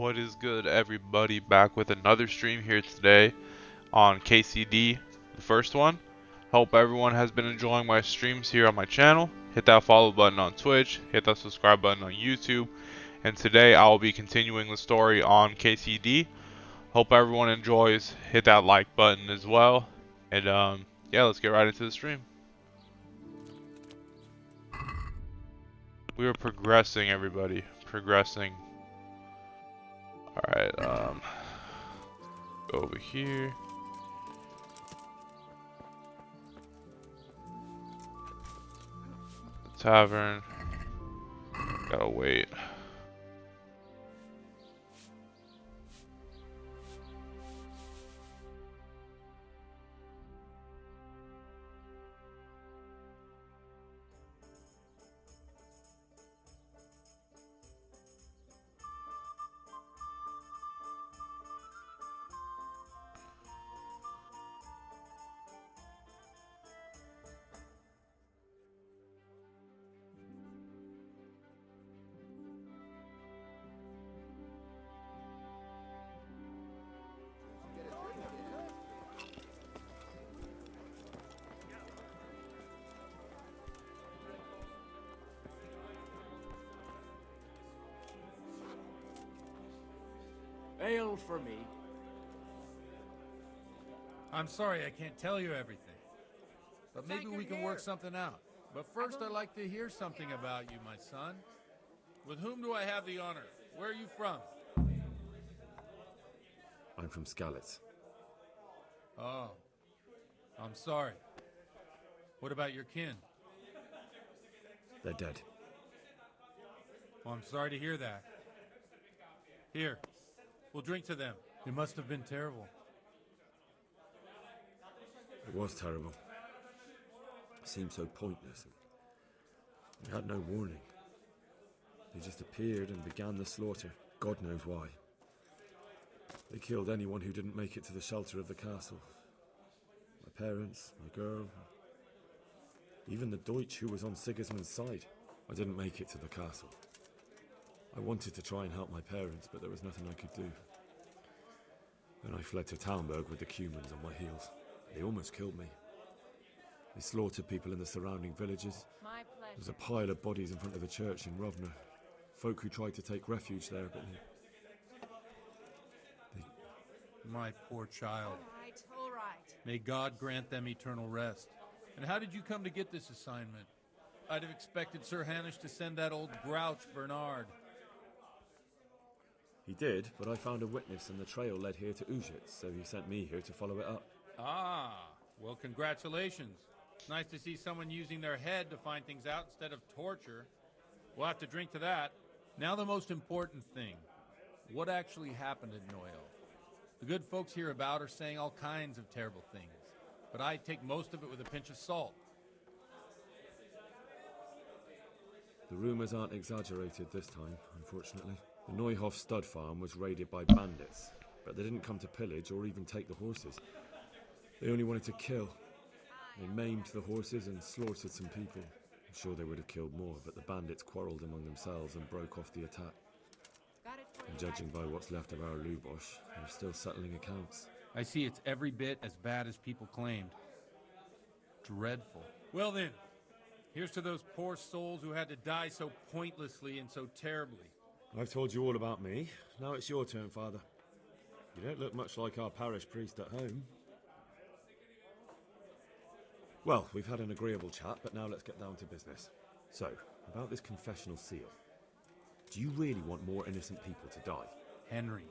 What is good, everybody? Back with another stream here today on KCD, the first one. Hope everyone has been enjoying my streams here on my channel. Hit that follow button on Twitch, hit that subscribe button on YouTube, and today I will be continuing the story on KCD. Hope everyone enjoys. Hit that like button as well, and yeah, let's get right into the stream. We are progressing, everybody. Progressing. Alright, go over here. The tavern. Gotta wait. Ale for me. I'm sorry I can't tell you everything, but maybe we can work something out. But first I'd like to hear something about you, my son. With whom do I have the honor? Where are you from? I'm from Skalitz. Oh, I'm sorry. What about your kin? They're dead. Well, I'm sorry to hear that. Here, we'll drink to them. It must have been terrible. It was terrible. It seemed so pointless. We had no warning. They just appeared and began the slaughter. God knows why. They killed anyone who didn't make it to the shelter of the castle. My parents, my girl, even the Deutsch who was on Sigismund's side. I didn't make it to the castle. I wanted to try and help my parents, but there was nothing I could do. Then I fled to Talmberg with the Cumans on my heels. They almost killed me. They slaughtered people in the surrounding villages. There was a pile of bodies in front of the church in Rovna. Folk who tried to take refuge there, but they... My poor child. All right. May God grant them eternal rest. And how did you come to get this assignment? I'd have expected Sir Hanish to send that old grouch, Bernard. He did, but I found a witness and the trail led here to Ujitz, so he sent me here to follow it up. Ah, well, congratulations. It's nice to see someone using their head to find things out instead of torture. We'll have to drink to that. Now the most important thing. What actually happened at Noel? The good folks hereabout are saying all kinds of terrible things, but I take most of it with a pinch of salt. The rumors aren't exaggerated this time, unfortunately. The Neuhof stud farm was raided by bandits, but they didn't come to pillage or even take the horses. They only wanted to kill. They maimed the horses and slaughtered some people. I'm sure they would have killed more, but the bandits quarreled among themselves and broke off the attack. And judging by what's left of our Lubosh, they're still settling accounts. I see it's every bit as bad as people claimed. Dreadful. Well then, here's to those poor souls who had to die so pointlessly and so terribly. I've told you all about me. Now it's your turn, Father. You don't look much like our parish priest at home. Well, we've had an agreeable chat, but now let's get down to business. So, about this confessional seal. Do you really want more innocent people to die? Henry,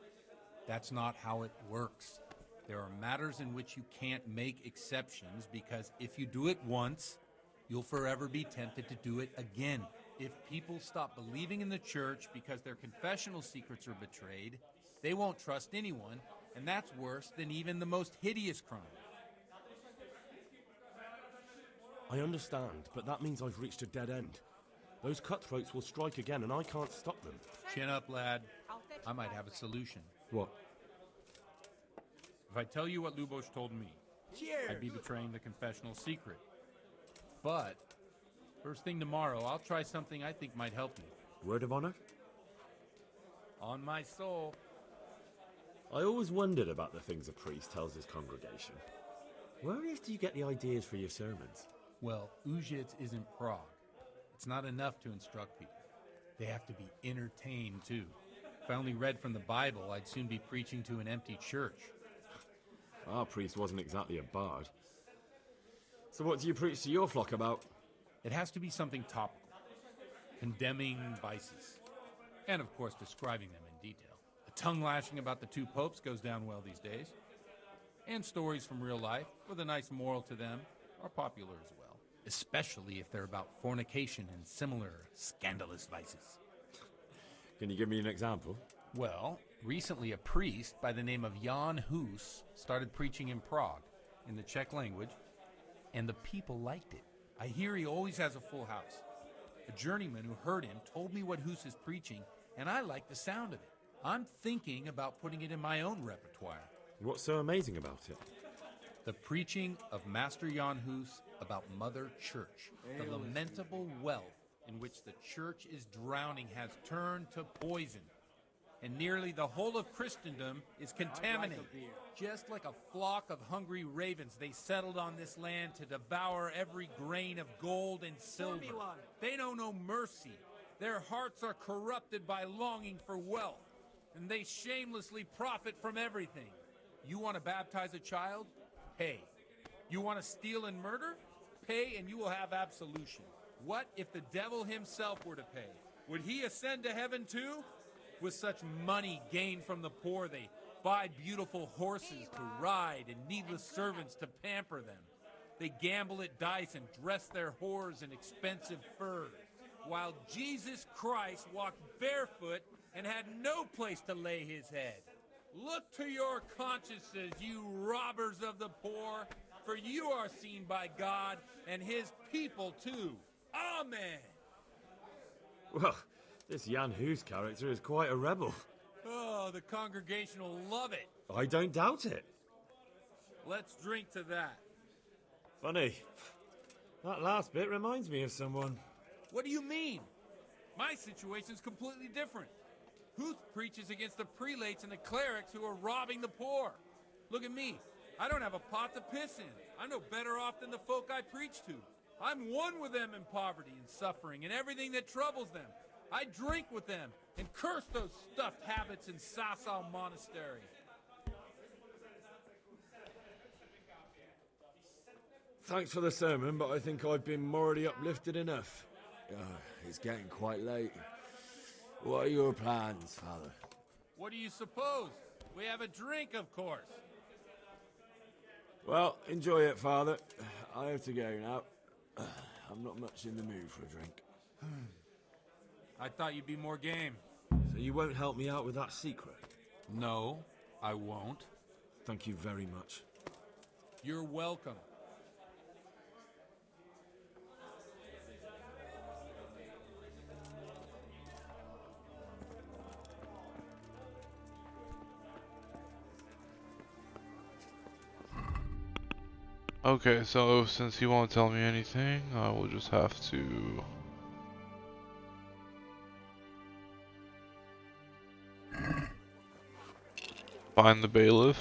that's not how it works. There are matters in which you can't make exceptions because if you do it once, you'll forever be tempted to do it again. If people stop believing in the church because their confessional secrets are betrayed, they won't trust anyone, and that's worse than even the most hideous crime. I understand, but that means I've reached a dead end. Those cutthroats will strike again, and I can't stop them. Chin up, lad. I might have a solution. What? If I tell you what Lubosh told me, I'd be betraying the confessional secret. But first thing tomorrow, I'll try something I think might help you. Word of honor? On my soul. I always wondered about the things a priest tells his congregation. Where on earth do you get the ideas for your sermons? Well, Ujits isn't Prague. It's not enough to instruct people. They have to be entertained, too. If I only read from the Bible, I'd soon be preaching to an empty church. Our priest wasn't exactly a bard. So what do you preach to your flock about? It has to be something topical. Condemning vices. And, of course, describing them in detail. A tongue lashing about the two popes goes down well these days. And stories from real life, with a nice moral to them, are popular as well. Especially if they're about fornication and similar scandalous vices. Can you give me an example? Well, recently a priest by the name of Jan Hus started preaching in Prague, in the Czech language, and the people liked it. I hear he always has a full house. A journeyman who heard him told me what Hus is preaching, and I like the sound of it. I'm thinking about putting it in my own repertoire. What's so amazing about it? The preaching of Master Jan Hus about Mother Church. The lamentable wealth in which the church is drowning has turned to poison. And nearly the whole of Christendom is contaminated. Just like a flock of hungry ravens, they settled on this land to devour every grain of gold and silver. They know no mercy. Their hearts are corrupted by longing for wealth, and they shamelessly profit from everything. You want to baptize a child? Pay. You want to steal and murder? Pay and you will have absolution. What if the devil himself were to pay? Would he ascend to heaven too? With such money gained from the poor, they buy beautiful horses to ride and needless servants to pamper them. They gamble at dice and dress their whores in expensive furs, while Jesus Christ walked barefoot and had no place to lay his head. Look to your consciences, you robbers of the poor, for you are seen by God and his people too. Amen. Well, this Jan Hus character is quite a rebel. Oh, the congregation will love it. I don't doubt it. Let's drink to that. Funny. That last bit reminds me of someone. What do you mean? My situation's completely different. Huth preaches against the prelates and the clerics who are robbing the poor. Look at me. I don't have a pot to piss in. I'm no better off than the folk I preach to. I'm one with them in poverty and suffering and everything that troubles them. I drink with them and curse those stuffed habits in Sasau Monastery. Thanks for the sermon, but I think I've been morally uplifted enough. It's getting quite late. What are your plans, Father? What do you suppose? We have a drink, of course. Well, enjoy it, Father. I have to go now. I'm not much in the mood for a drink. I thought you'd be more game. So you won't help me out with that secret? No, I won't. Thank you very much. You're welcome. Okay, so since he won't tell me anything, I will just have to... find the bailiff.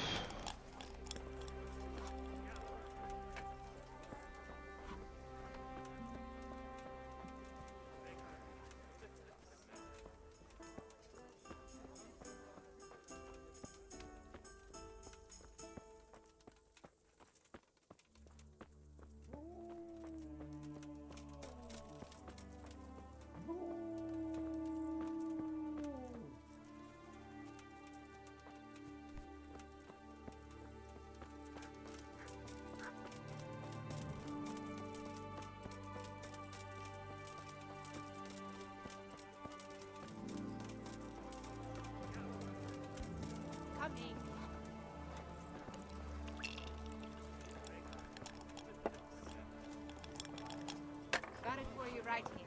Coming. Got it for you right here.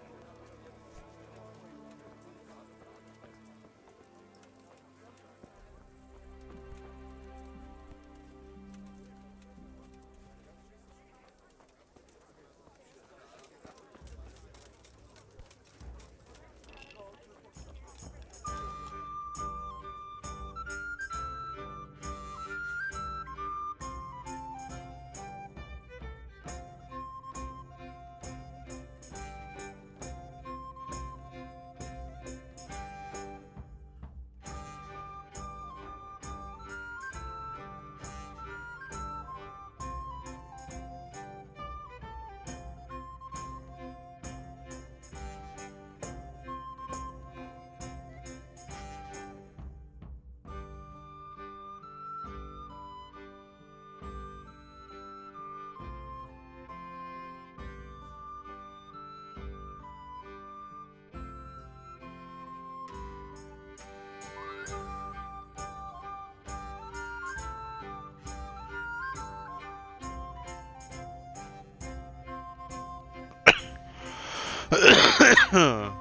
Cheers.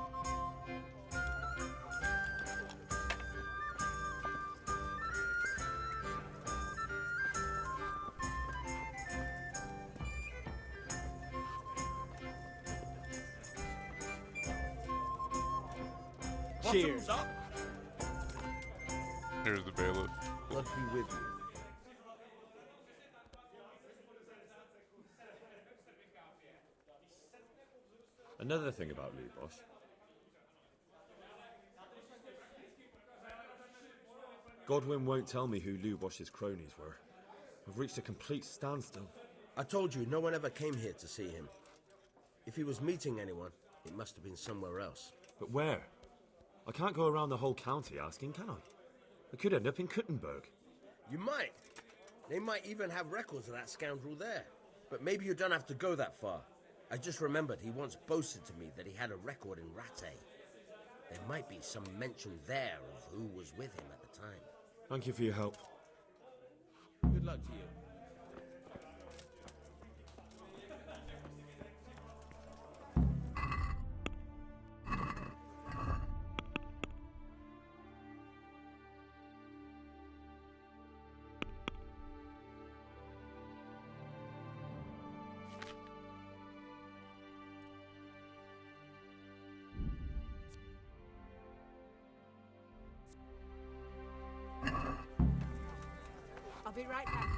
Up. Here's the bailiff. God be with you. Another thing about Lubosh. Godwin won't tell me who Lubosh's cronies were. I've reached a complete standstill. I told you, no one ever came here to see him. If he was meeting anyone, it must have been somewhere else. But where? I can't go around the whole county asking, can I? I could end up in Kuttenberg. You might. They might even have records of that scoundrel there. But maybe you don't have to go that far. I just remembered he once boasted to me that he had a record in Rattay. There might be some mention there of who was with him at the time. Thank you for your help. Good luck to you. I'll be right back.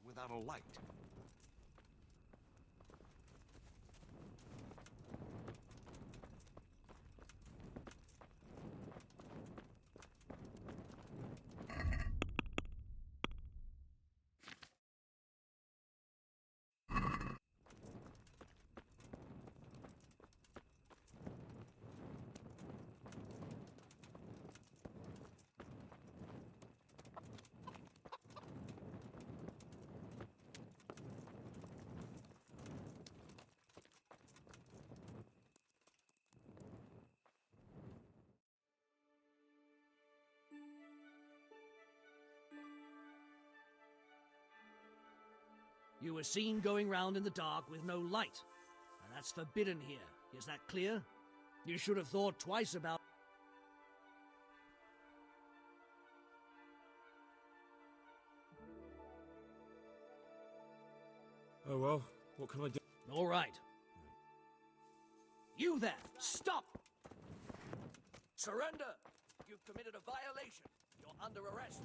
Without a light. You were seen going round in the dark with no light, and that's forbidden here. Is that clear? You should have thought twice about... Oh well, what can I do? All right. You there! Stop! Surrender! You've committed a violation. You're under arrest.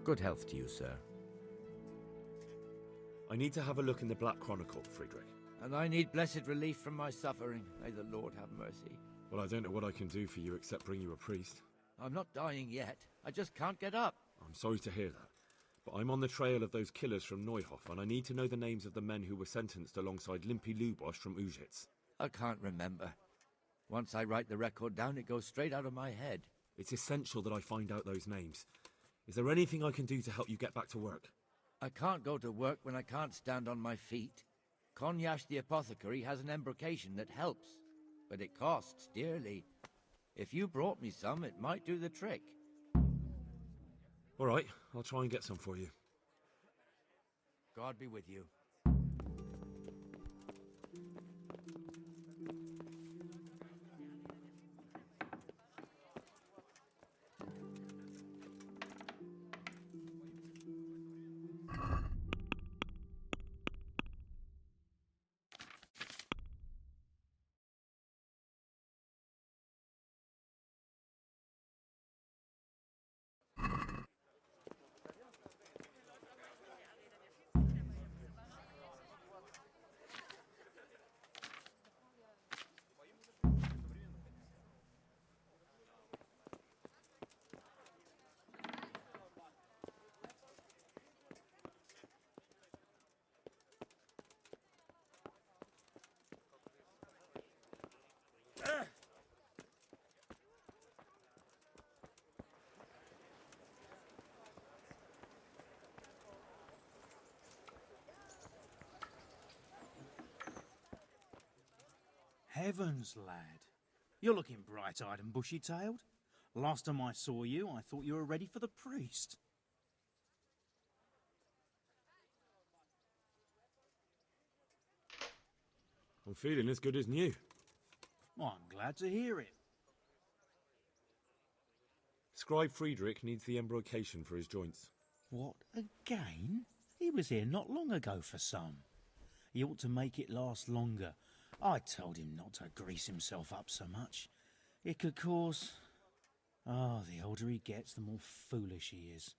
Good health to you, sir. I need to have a look in the Black Chronicle, Friedrich. And I need blessed relief from my suffering. May the Lord have mercy. Well, I don't know what I can do for you except bring you a priest. I'm not dying yet. I just can't get up. I'm sorry to hear that. But I'm on the trail of those killers from Neuhof, and I need to know the names of the men who were sentenced alongside Limpy Lubosch from Ujitz. I can't remember. Once I write the record down, it goes straight out of my head. It's essential that I find out those names. Is there anything I can do to help you get back to work? I can't go to work when I can't stand on my feet. Konyash the apothecary has an embrocation that helps, but it costs dearly. If you brought me some, it might do the trick. All right, I'll try and get some for you. God be with you. Heavens, lad. You're looking bright-eyed and bushy-tailed. Last time I saw you, I thought you were ready for the priest. I'm feeling as good as new. Well, I'm glad to hear it. Scribe Friedrich needs the embrocation for his joints. What, again? He was here not long ago for some. He ought to make it last longer. I told him not to grease himself up so much. It could cause... Ah, the older he gets, the more foolish he is.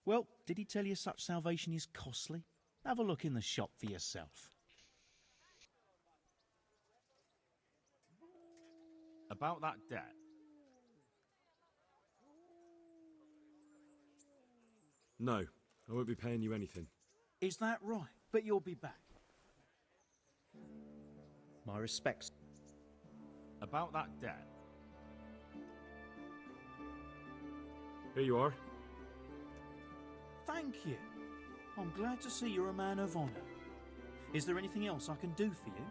Well, did he tell you such salvation is costly? Have a look in the shop for yourself. About that debt. No, I won't be paying you anything. Is that right? But you'll be back. My respects. About that debt. Here you are. Thank you. I'm glad to see you're a man of honour. Is there anything else I can do for you?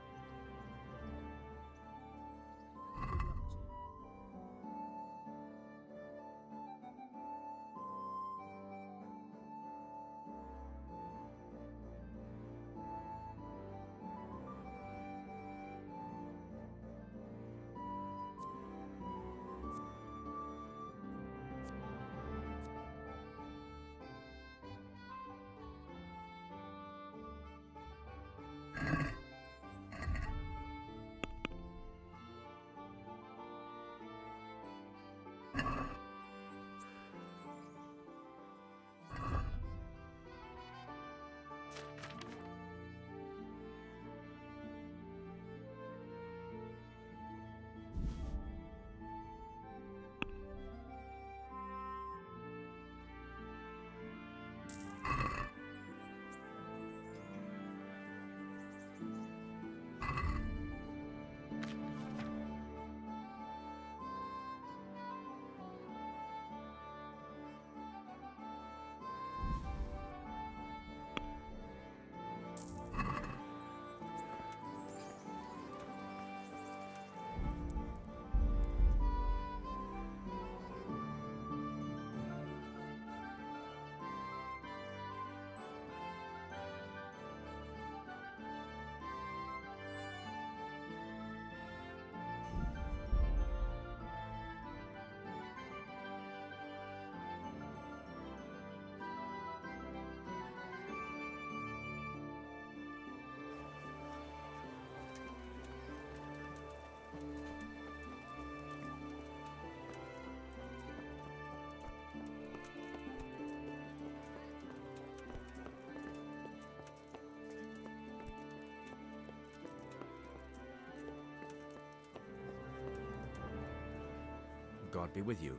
God be with you.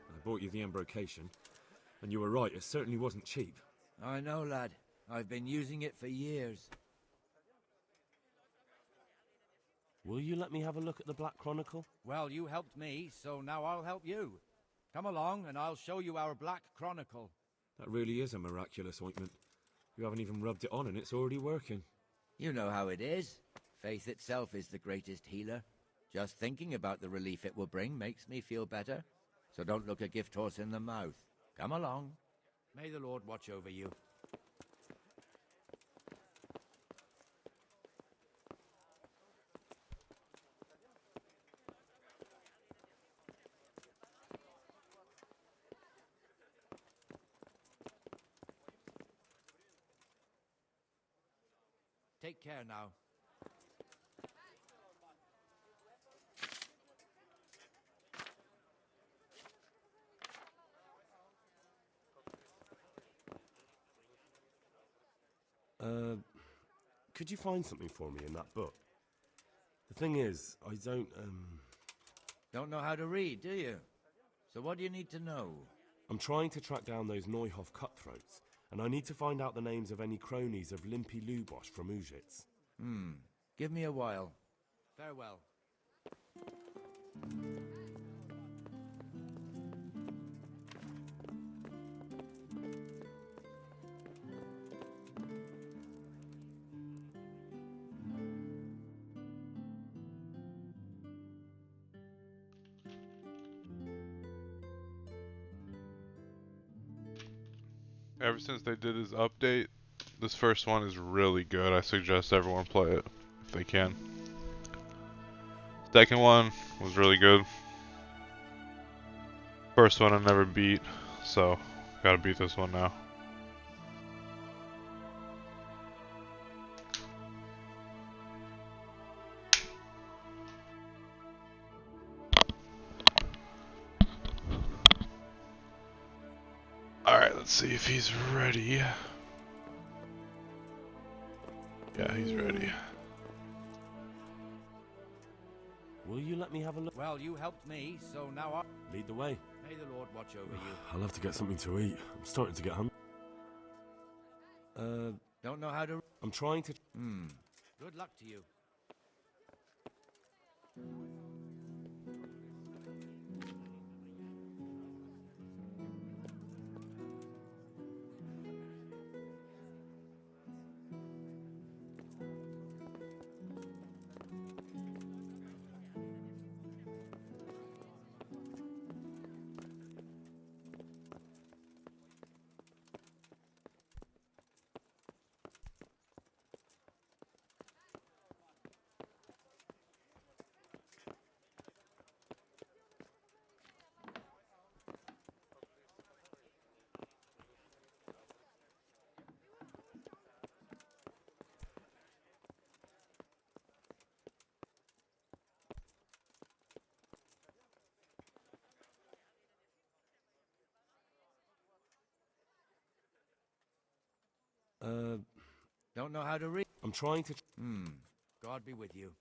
I bought you the embrocation, and you were right, it certainly wasn't cheap. I know, lad. I've been using it for years. Will you let me have a look at the Black Chronicle? Well, you helped me, so now I'll help you. Come along, and I'll show you our Black Chronicle. That really is a miraculous ointment. You haven't even rubbed it on and it's already working. You know how it is. Faith itself is the greatest healer. Just thinking about the relief it will bring makes me feel better. So don't look a gift horse in the mouth. Come along. May the Lord watch over you. Take care now. Could you find something for me in that book? The thing is, I Don't know how to read, do you? So what do you need to know? I'm trying to track down those Neuhoff cutthroats, and I need to find out the names of any cronies of Limpy Lubosh from Ujitz. Give me a while. Farewell. Ever since they did this update, this first one is really good. I suggest everyone play it if they can. Second one was really good. First one I never beat, so gotta beat this one now. Alright, let's see if he's ready. Yeah, he's ready. Will you let me have a look? Well, you helped me, so now I'll... Lead the way. May the Lord watch over you. I'll have to get something to eat. I'm starting to get hungry. Don't know how to... I'm trying to... Good luck to you. Don't know how to read. I'm trying to... God be with you.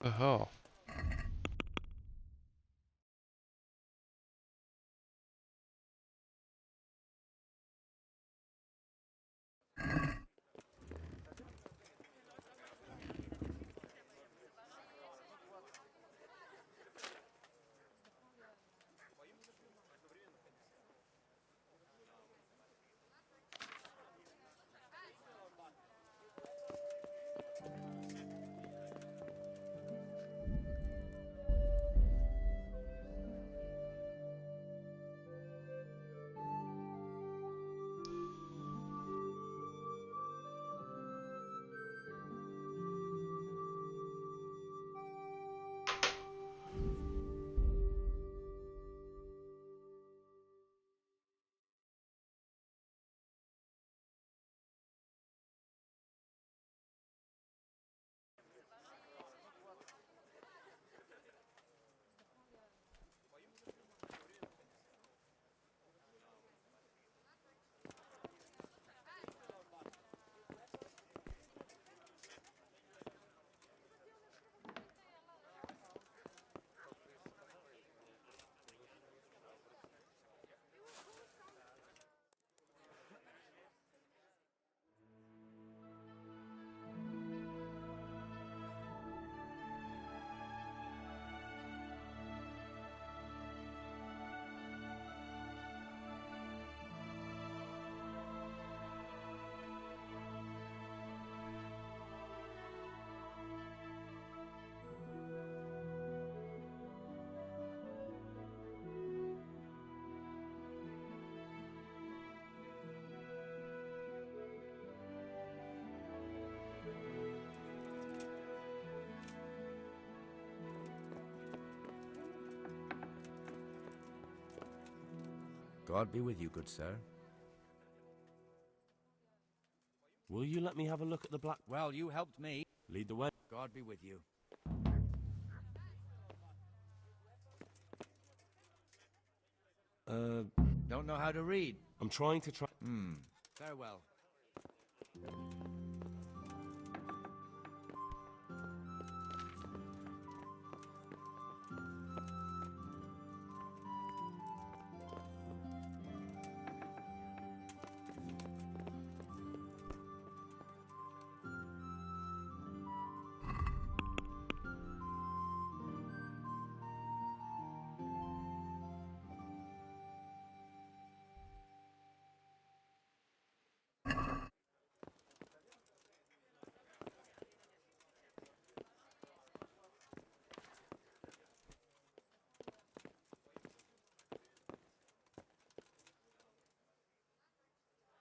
The hell? God be with you, good sir. Will you let me have a look at the black... Well, you helped me. Lead the way. God be with you. Don't know how to read. I'm trying to try... Farewell.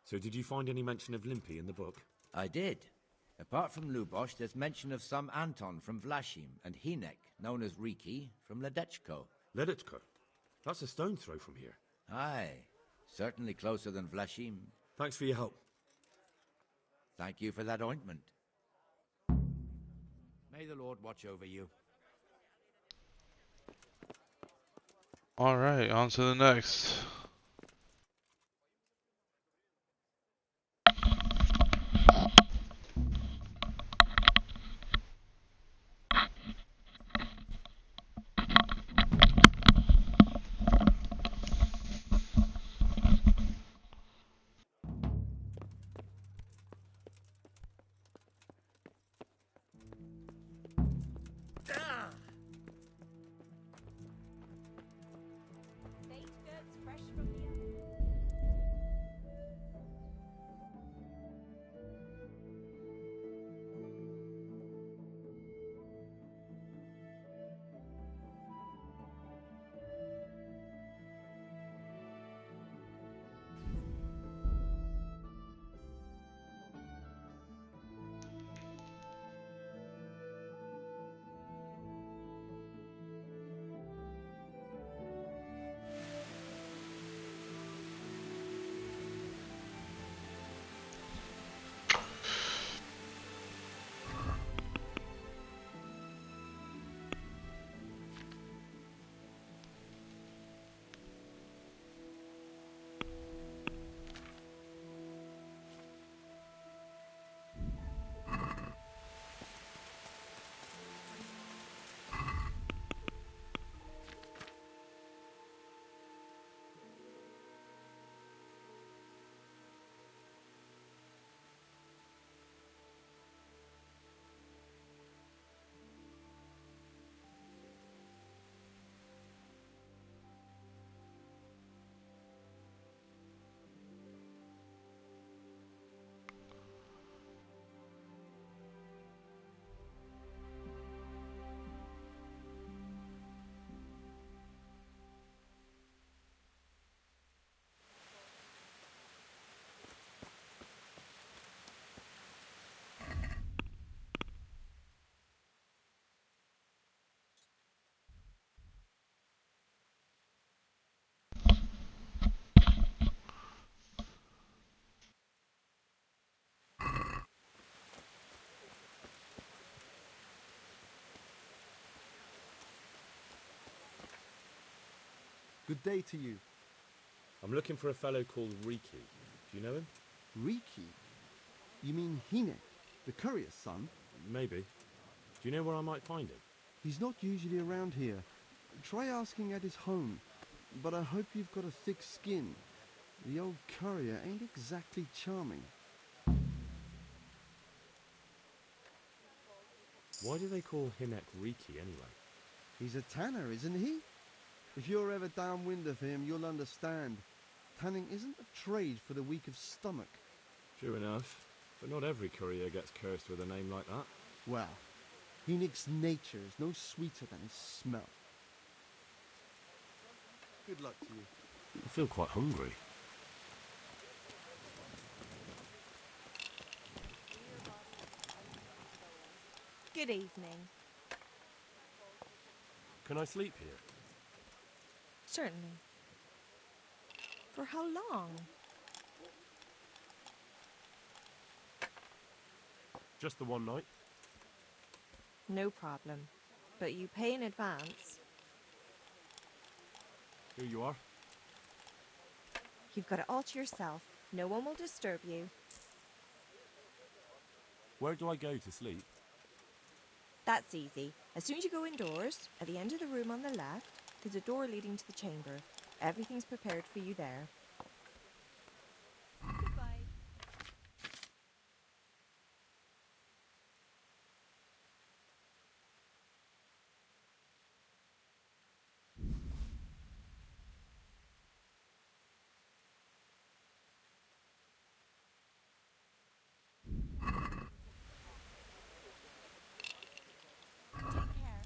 So did you find any mention of Limpy in the book? I did. Apart from Lubosh, there's mention of some Anton from Vlashim and Hinek, known as Riki, from Ledechko. Ledechko? That's a stone's throw from here. Aye, certainly closer than Vlashim. Thanks for your help. Thank you for that ointment. May the Lord watch over you. Alright, on to the next. Baked goods fresh from the oven. Good day to you. I'm looking for a fellow called Riki. Do you know him? Riki? You mean Hinek, the courier's son? Maybe. Do you know where I might find him? He's not usually around here. Try asking at his home. But I hope you've got a thick skin. The old courier ain't exactly charming. Why do they call Hinek Riki anyway? He's a tanner, isn't he? If you're ever downwind of him, you'll understand. Tanning isn't a trade for the weak of stomach. True enough. But not every courier gets cursed with a name like that. Well, Hinek's nature is no sweeter than his smell. Good luck to you. I feel quite hungry. Good evening. Can I sleep here? Certainly. For how long? Just the one night? No problem. But you pay in advance. Here you are. You've got it all to yourself. No one will disturb you. Where do I go to sleep? That's easy. As soon as you go indoors, at the end of the room on the left, there's a door leading to the chamber. Everything's prepared for you there. Goodbye. Take care.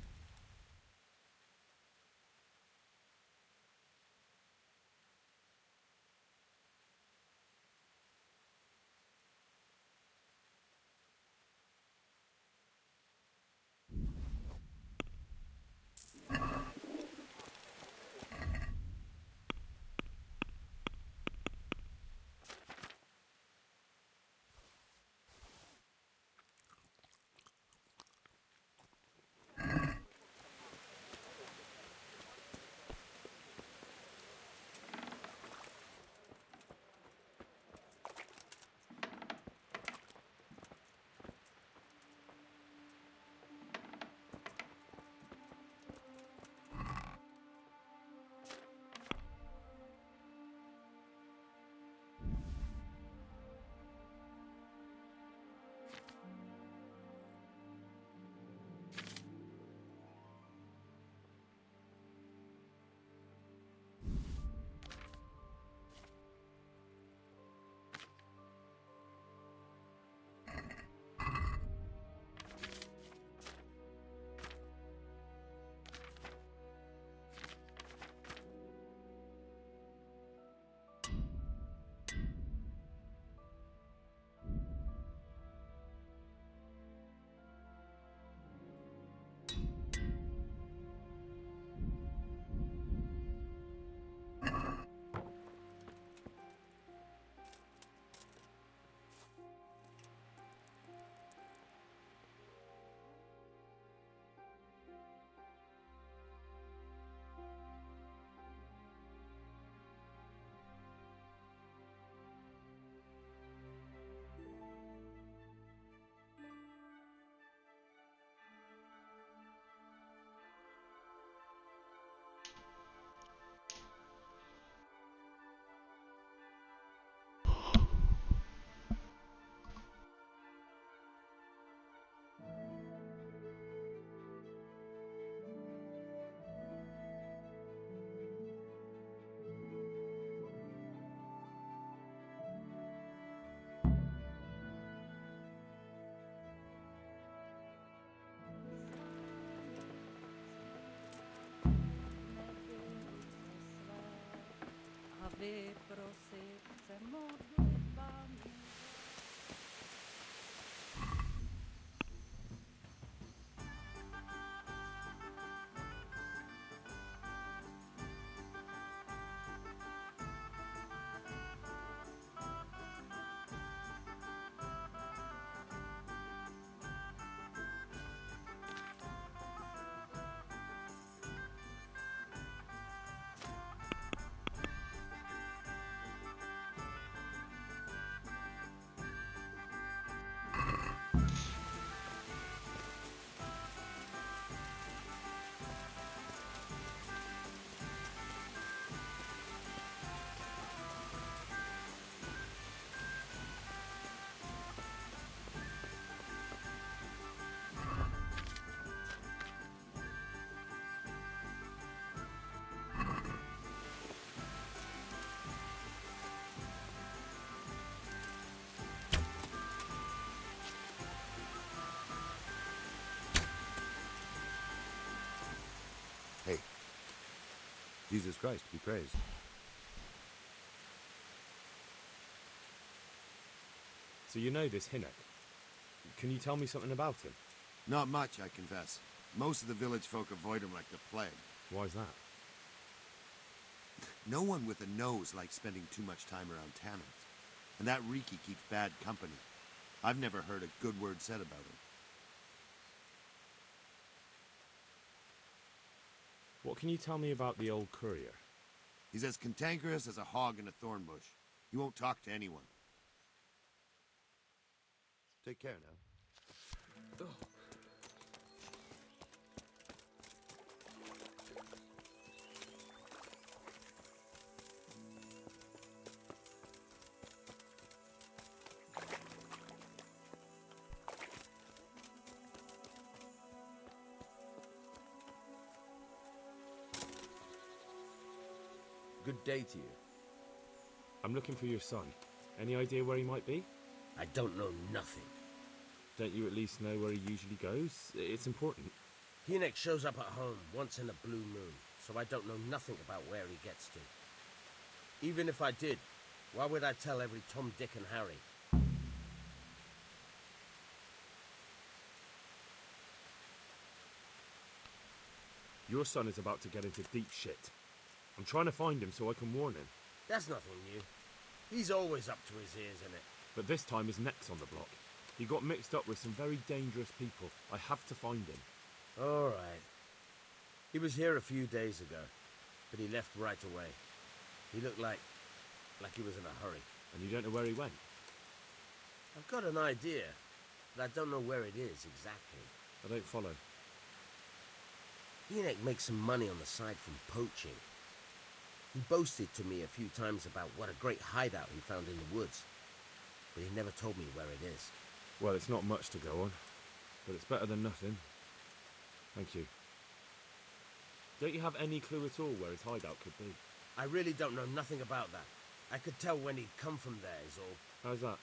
Wy prosy chce modlitwami. Hey, Jesus Christ be praised. So you know this Hinnock. Can you tell me something about him? Not much, I confess. Most of the village folk avoid him like the plague. Why's that? No one with a nose likes spending too much time around tannins. And that Riki keeps bad company. I've never heard a good word said about him. What can you tell me about the old courier? He's as cantankerous as a hog in a thorn bush. He won't talk to anyone. Take care now. Good day to you. I'm looking for your son. Any idea where he might be? I don't know nothing. Don't you at least know where he usually goes? It's important. Hinek shows up at home once in a blue moon, so I don't know nothing about where he gets to. Even if I did, why would I tell every Tom, Dick and Harry? Your son is about to get into deep shit. I'm trying to find him so I can warn him. That's nothing new. He's always up to his ears in it. But this time his neck's on the block. He got mixed up with some very dangerous people. I have to find him. All right. He was here a few days ago, but he left right away. He looked like he was in a hurry. And you don't know where he went? I've got an idea, but I don't know where it is exactly. I don't follow. Hinek makes some money on the side from poaching. He boasted to me a few times about what a great hideout he found in the woods, but he never told me where it is. Well, it's not much to go on, but it's better than nothing. Thank you. Don't you have any clue at all where his hideout could be? I really don't know nothing about that. I could tell when he'd come from there is all. How's that?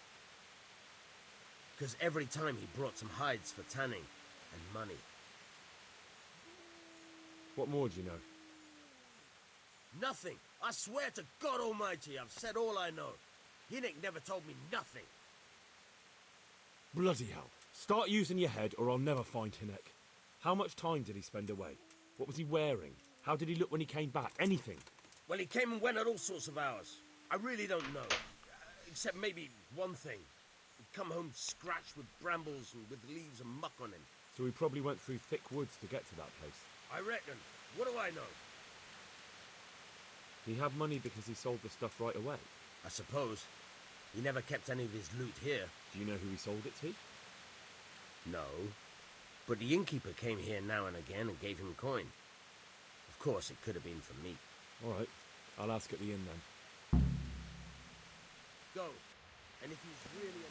Because every time he brought some hides for tanning and money. What more do you know? Nothing. I swear to God Almighty, I've said all I know. Hinek never told me nothing. Bloody hell. Start using your head or I'll never find Hinek. How much time did he spend away? What was he wearing? How did he look when he came back? Anything? Well, he came and went at all sorts of hours. I really don't know. Except maybe one thing. He'd come home scratched with brambles and with leaves and muck on him. So he probably went through thick woods to get to that place. I reckon. What do I know? He had money because he sold the stuff right away. I suppose. He never kept any of his loot here. Do you know who he sold it to? No. But the innkeeper came here now and again and gave him coin. Of course, it could have been for me. All right. I'll ask at the inn then. Go. And if he's really an...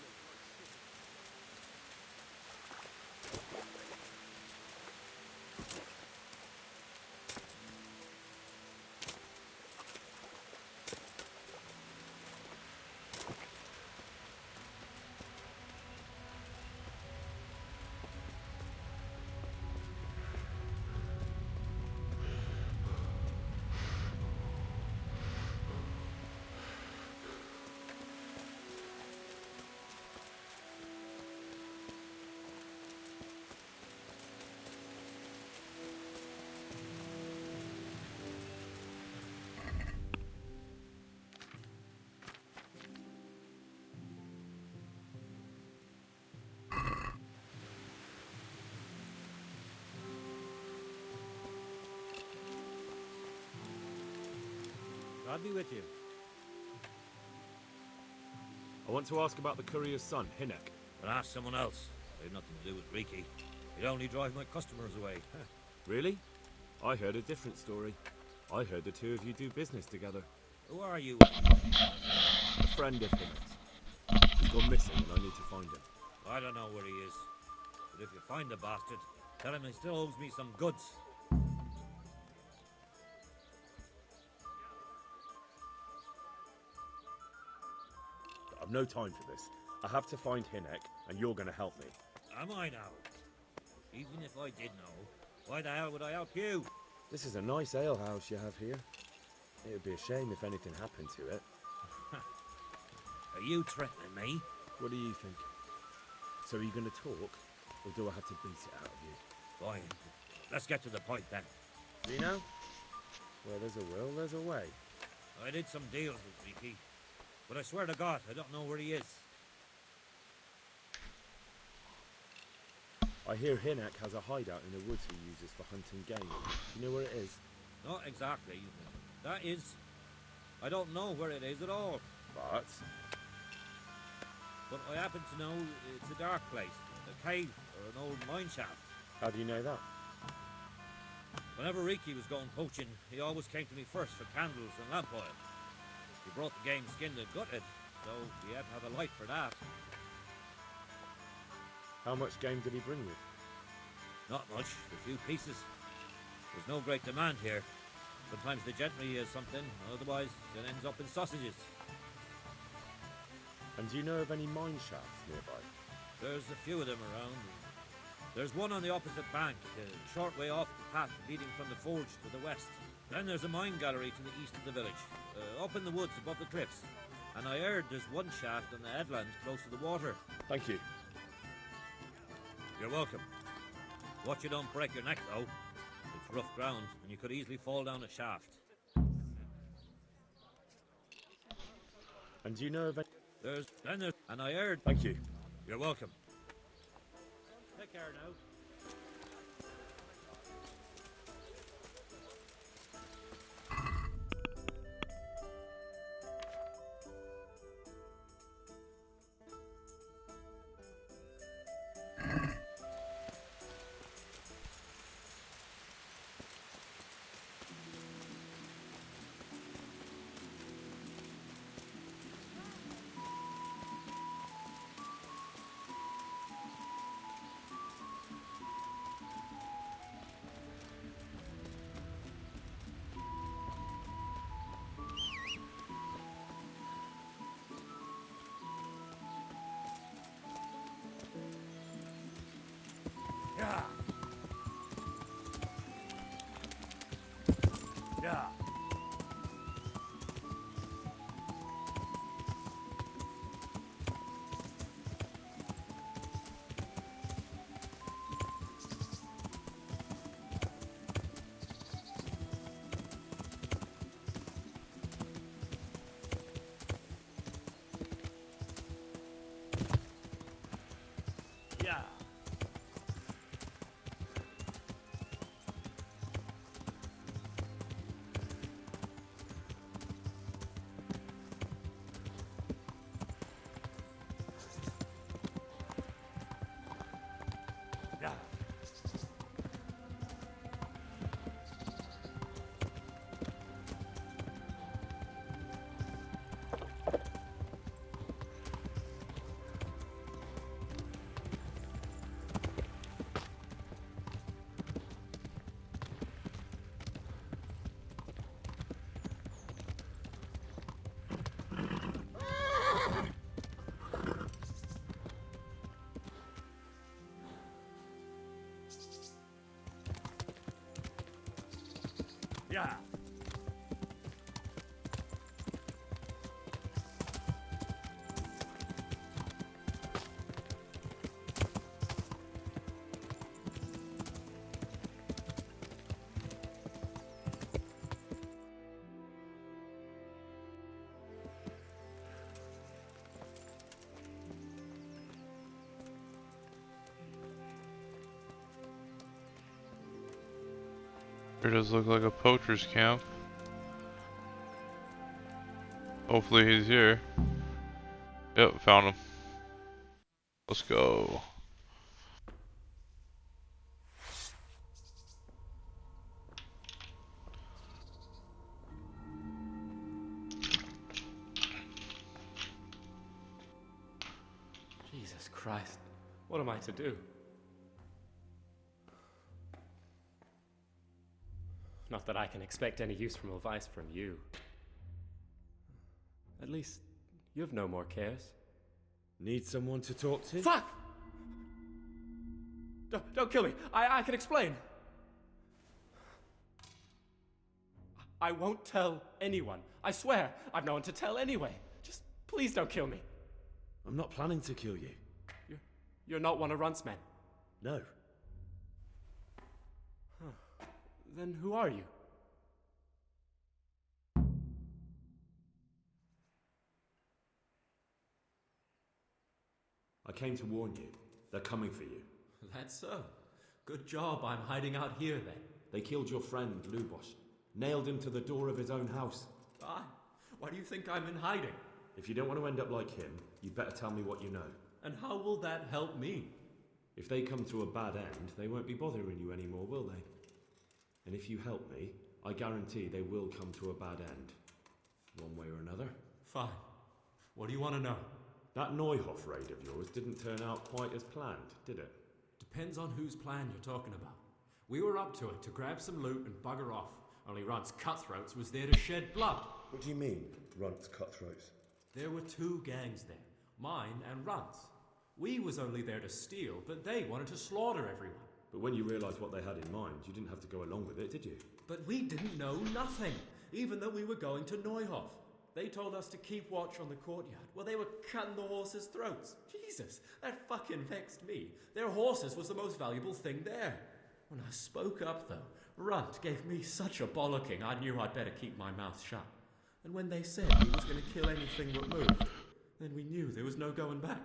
God be with you. I want to ask about the courier's son, Hinek. But ask someone else. They've nothing to do with Riki. He'd only drive my customers away. Really? I heard a different story. I heard the two of you do business together. Who are you? A friend of Hinek's. He's gone missing and I need to find him. I don't know where he is. But if you find the bastard, tell him he still owes me some goods. I've no time for this. I have to find Hinek, and you're going to help me. Am I now? Even if I did know, why the hell would I help you? This is a nice alehouse you have here. It would be a shame if anything happened to it. Are you threatening me? What do you think? So are you going to talk, or do I have to beat it out of you? Fine. Let's get to the point then. See now? Where there's a will, there's a way. I did some deals with Ricky, but I swear to God, I don't know where he is. I hear Hinak has a hideout in the woods he uses for hunting game. You know where it is? Not exactly. That is, I don't know where it is at all. But I happen to know it's a dark place, a cave or an old mine shaft. how do you know that? Whenever Riki was going poaching, he always came to me first for candles and lamp oil. He brought the game skinned and gutted, so we had to have a light for that. How much game did he bring you? Not much, a few pieces. There's no great demand here. Sometimes the gentry has something, otherwise it ends up in sausages. And do you know of any mine shafts nearby? There's a few of them around. There's one on the opposite bank, a short way off the path leading from the forge to the west. Then there's a mine gallery to the east of the village, up in the woods above the cliffs. And I heard there's one shaft on the headland close to the water. Thank you. You're welcome. Watch you don't break your neck, though. It's rough ground, and you could easily fall down a shaft. And do you know of any... And I heard... Thank you. You're welcome. Take care now. Yeah. Yeah. Yeah. Yeah. Yeah. Sure does look like a poacher's camp. Hopefully he's here. Yep, found him. Let's go. Jesus Christ, what am I to do? Not that I can expect any useful advice from you. At least, you've no more cares. Need someone to talk to? Fuck! Don't kill me. I can explain. I won't tell anyone. I swear, I've no one to tell anyway. Just please don't kill me. I'm not planning to kill you. You're not one of Runt's men? No. Then who are you? came to warn you. They're coming for you. That's so. Good job I'm hiding out here then. They killed your friend, Lubos. Nailed him to the door of his own house. Why do you think I'm in hiding? If you don't want to end up like him, you'd better tell me what you know. And how will that help me? If they come to a bad end, they won't be bothering you anymore, will they? And if you help me, I guarantee they will come to a bad end. One way or another. Fine. What do you want to know? That Neuhoff raid of yours didn't turn out quite as planned, did it? Depends on whose plan you're talking about. We were up to it to grab some loot and bugger off. Only Runt's cutthroats was there to shed blood. What do you mean, Runt's cutthroats? There were two gangs there. Mine and Runt's. We was only there to steal, but they wanted to slaughter everyone. But when you realised what they had in mind, you didn't have to go along with it, did you? But we didn't know nothing, even though we were going to Neuhoff. They told us to keep watch on the courtyard while they were cutting the horses' throats. Jesus, that fucking vexed me. Their horses was the most valuable thing there. When I spoke up, though, Runt gave me such a bollocking I knew I'd better keep my mouth shut. And when they said he was going to kill anything that moved, then we knew there was no going back.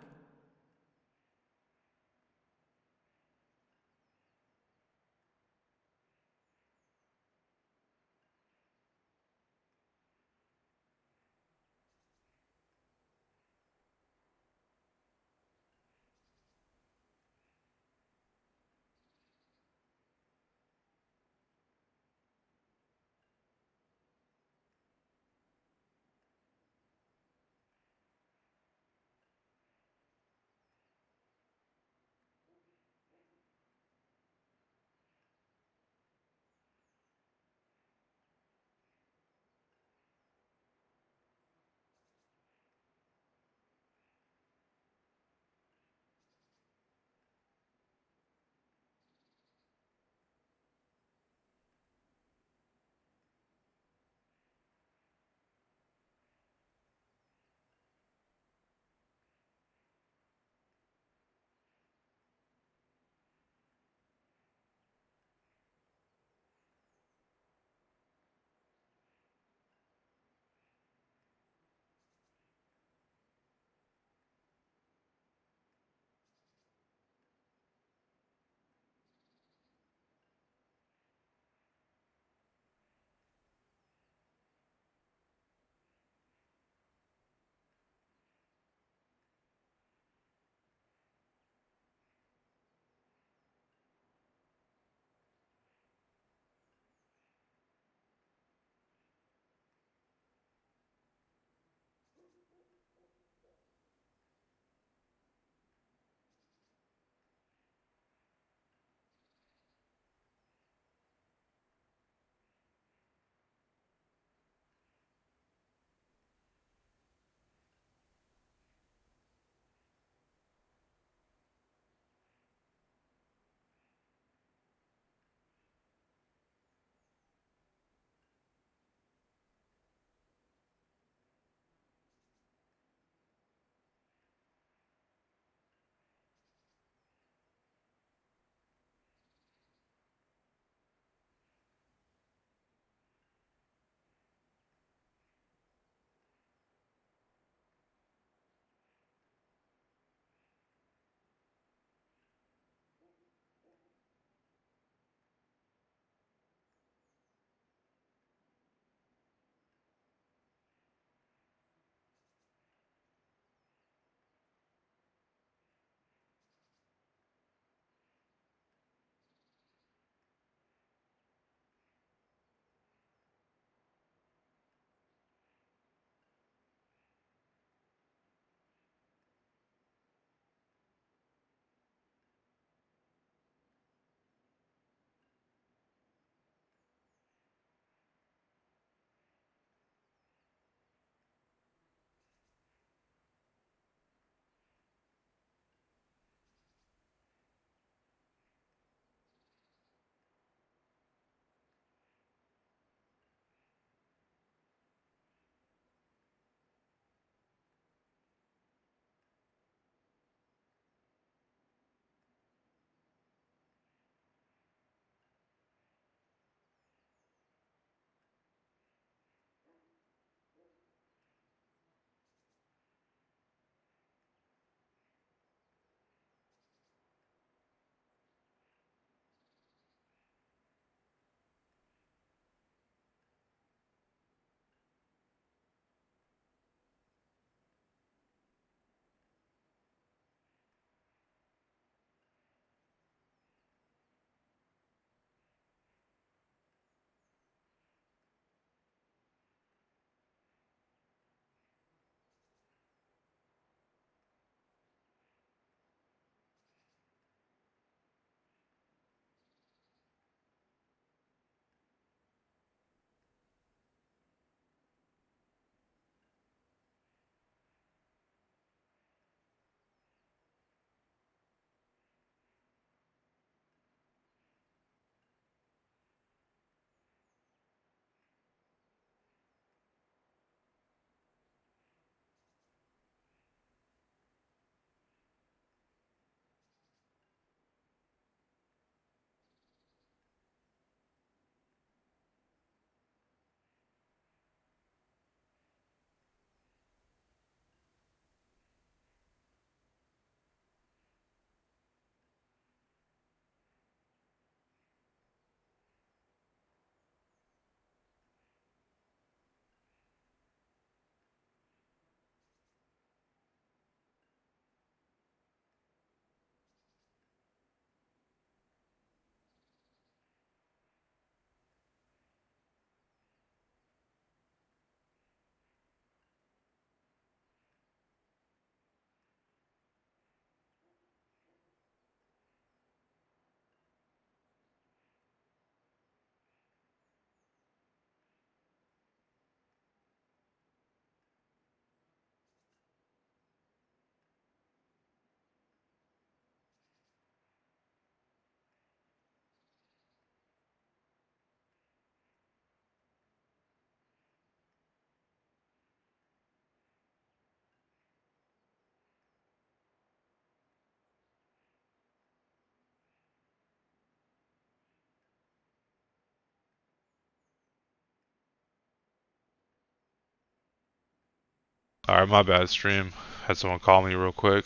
Alright, my bad, stream. Had someone call me real quick.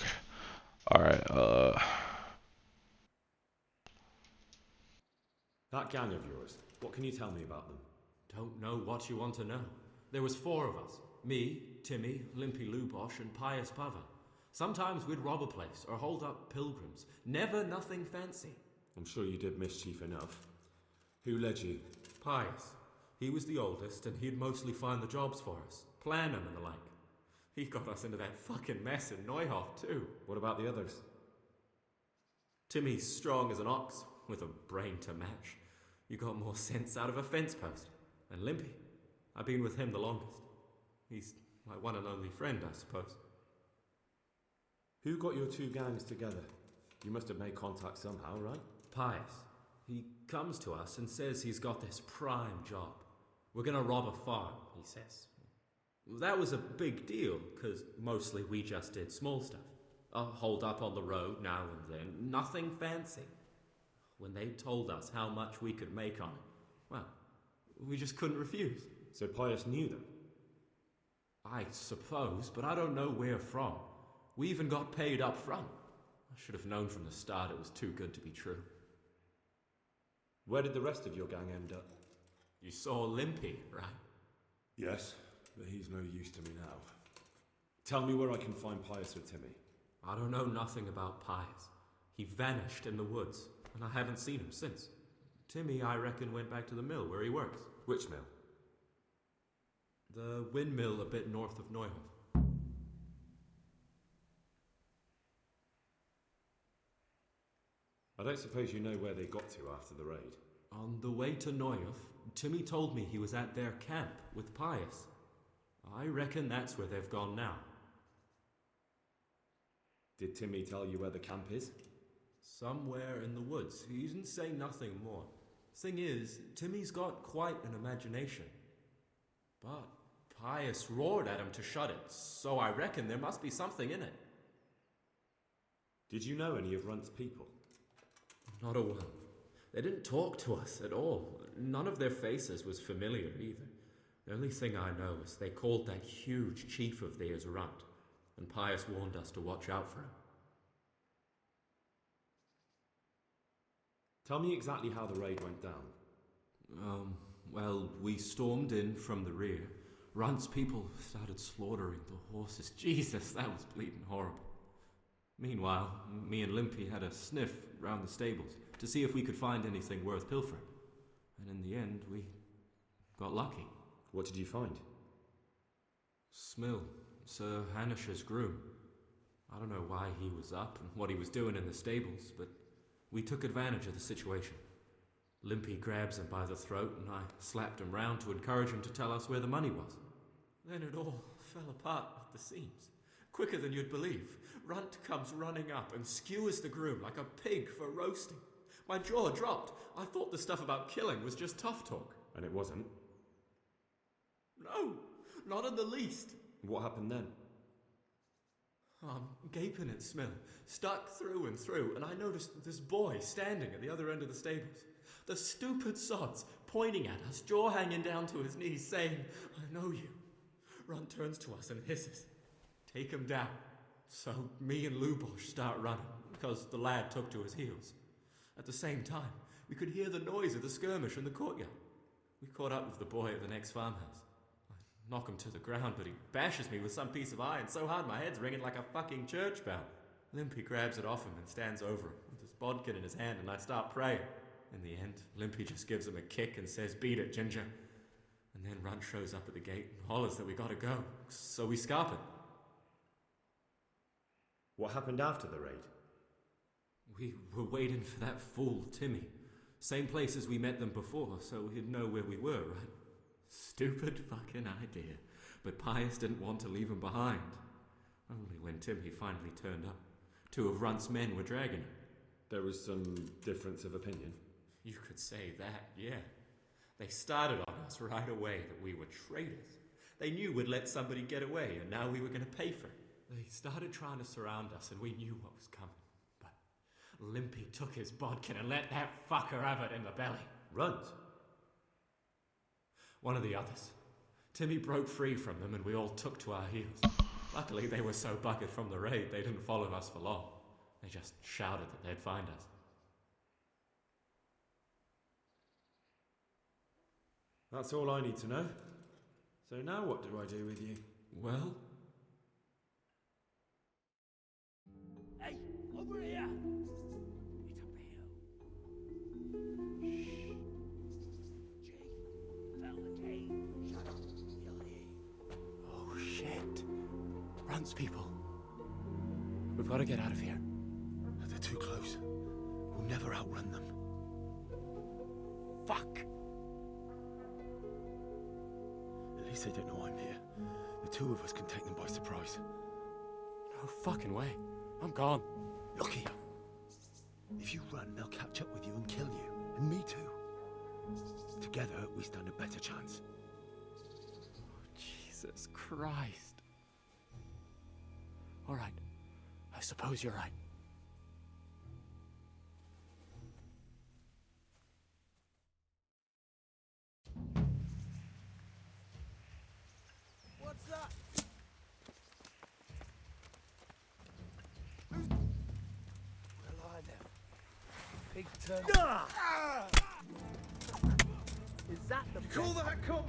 Alright, That gang of yours, what can you tell me about them? Don't know what you want to know. There was 4 of us. Me, Timmy, Limpy Lubosh, and Pius Pava. Sometimes we'd rob a place or hold up pilgrims. Never nothing fancy. I'm sure you did mischief enough. Who led you? Pius. He was the oldest, and he'd mostly find the jobs for us. Plan them and the like. He got us into that fucking mess in Neuhof, too. What about the others? Timmy's strong as an ox, with a brain to match. You got more sense out of a fence post. And Limpy, I've been with him the longest. He's my one and only friend, I suppose. Who got your 2 gangs together? You must have made contact somehow, right? Pius. He comes to us and says he's got this prime job. We're gonna rob a farm, he says. That was a big deal, because mostly we just did small stuff. Hold up on the road now and then, nothing fancy. When they told us how much we could make on it, well, we just couldn't refuse. So Pius knew them? I suppose, but I don't know where from. We even got paid up front. I should have known from the start it was too good to be true. Where did the rest of your gang end up? You saw Limpy, right? Yes, but he's no use to me now. Tell me where I can find Pius or Timmy. I don't know nothing about Pius. He vanished in the woods, and I haven't seen him since. Timmy, I reckon, went back to the mill where he works. Which mill? The windmill a bit north of Neuhof. I don't suppose you know where they got to after the raid? On the way to Neuhof, Timmy told me he was at their camp with Pius. I reckon that's where they've gone now. Did Timmy tell you where the camp is? Somewhere in the woods. He didn't say nothing more. Thing is, Timmy's got quite an imagination. But Pius roared at him to shut it, so I reckon there must be something in it. Did you know any of Runt's people? Not a one. They didn't talk to us at all. None of their faces was familiar either. The only thing I know is they called that huge chief of theirs Runt, and Pius warned us to watch out for him. Tell me exactly how the raid went down. Well, we stormed in from the rear. Runt's people started slaughtering the horses. Jesus, that was bleeding horrible. Meanwhile, me and Limpy had a sniff round the stables to see if we could find anything worth pilfering. And in the end, we got lucky. What did you find? Smill, Sir Hanish's groom. I don't know why he was up and what he was doing in the stables, but we took advantage of the situation. Limpy grabs him by the throat, and I slapped him round to encourage him to tell us where the money was. Then it all fell apart at the seams. Quicker than you'd believe. Runt comes running up and skewers the groom like a pig for roasting. My jaw dropped. I thought the stuff about killing was just tough talk. And it wasn't? No, not in the least. What happened then? I'm gaping at Smill, stuck through and through, and I noticed this boy standing at the other end of the stables. The stupid sods pointing at us, jaw hanging down to his knees, saying, "I know you." Runt turns to us and hisses, "Take him down." So me and Lubosh start running, because the lad took to his heels. At the same time, we could hear the noise of the skirmish in the courtyard. We caught up with the boy at the next farmhouse. I knock him to the ground, but he bashes me with some piece of iron so hard my head's ringing like a fucking church bell. Limpy grabs it off him and stands over him with his bodkin in his hand, and I start praying. In the end, Limpy just gives him a kick and says, "Beat it, Ginger." And then Runt shows up at the gate and hollers that we gotta go, so we scarp it. What happened after the raid? We were waiting for that fool, Timmy. Same place as we met them before, so he'd know where we were, right? Stupid fucking idea. But Pius didn't want to leave him behind. Only when Timmy finally turned up, 2 of Runt's men were dragging him. There was some difference of opinion? You could say that, yeah. They started on us right away that we were traitors. They knew we'd let somebody get away, and now we were going to pay for it. They started trying to surround us, and we knew what was coming. But Limpy took his bodkin and let that fucker have it in the belly. Runt? One of the others. Timmy broke free from them, and we all took to our heels. Luckily, they were so buggered from the raid, they didn't follow us for long. They just shouted that they'd find us. That's all I need to know. So now what do I do with you? Well? Hey, over here! Oh shit. Runs people. We've got to get out of here. They're too close. We'll never outrun them. Fuck! At least they don't know I'm here. The two of us can take them by surprise. No fucking way. I'm gone. Look here. If you run, they'll catch up with you and kill you. And me too. Together, we stand a better chance. Jesus Christ. Alright. I suppose you're right. What's that? Well, I know. Big turn. Is that the call that cop?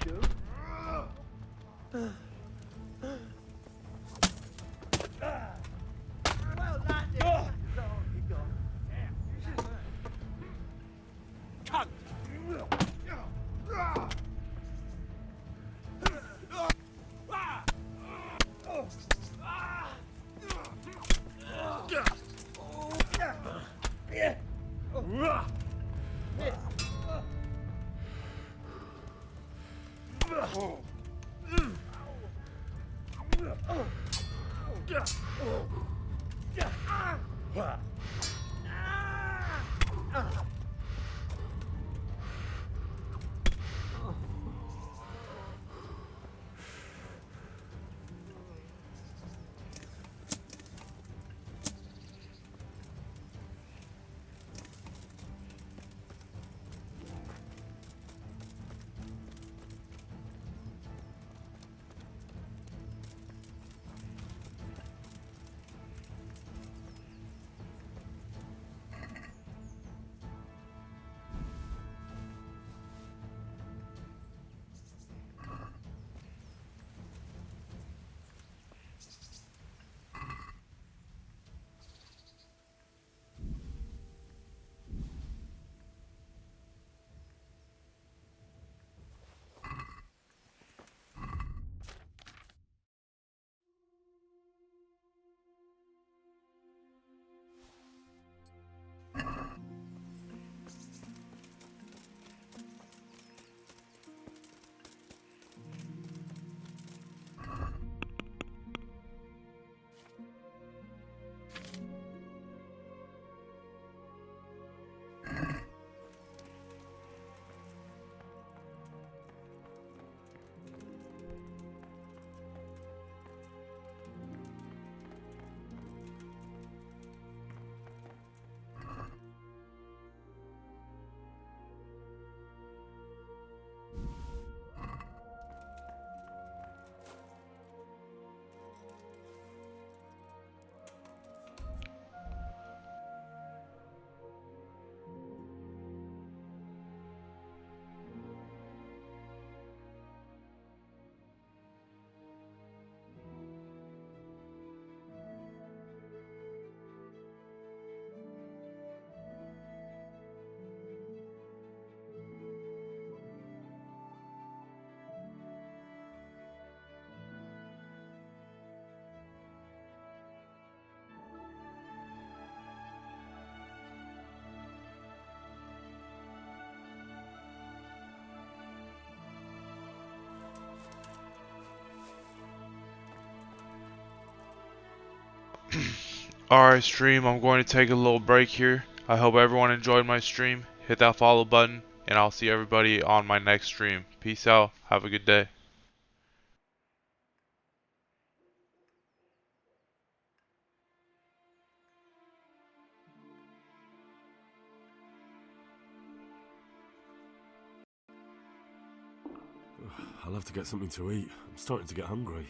Well, that is all you got. Cunt! Alright stream, I'm going to take a little break here. I hope everyone enjoyed my stream. Hit that follow button and I'll see everybody on my next stream. Peace out. Have a good day. I'll have to get something to eat. I'm starting to get hungry.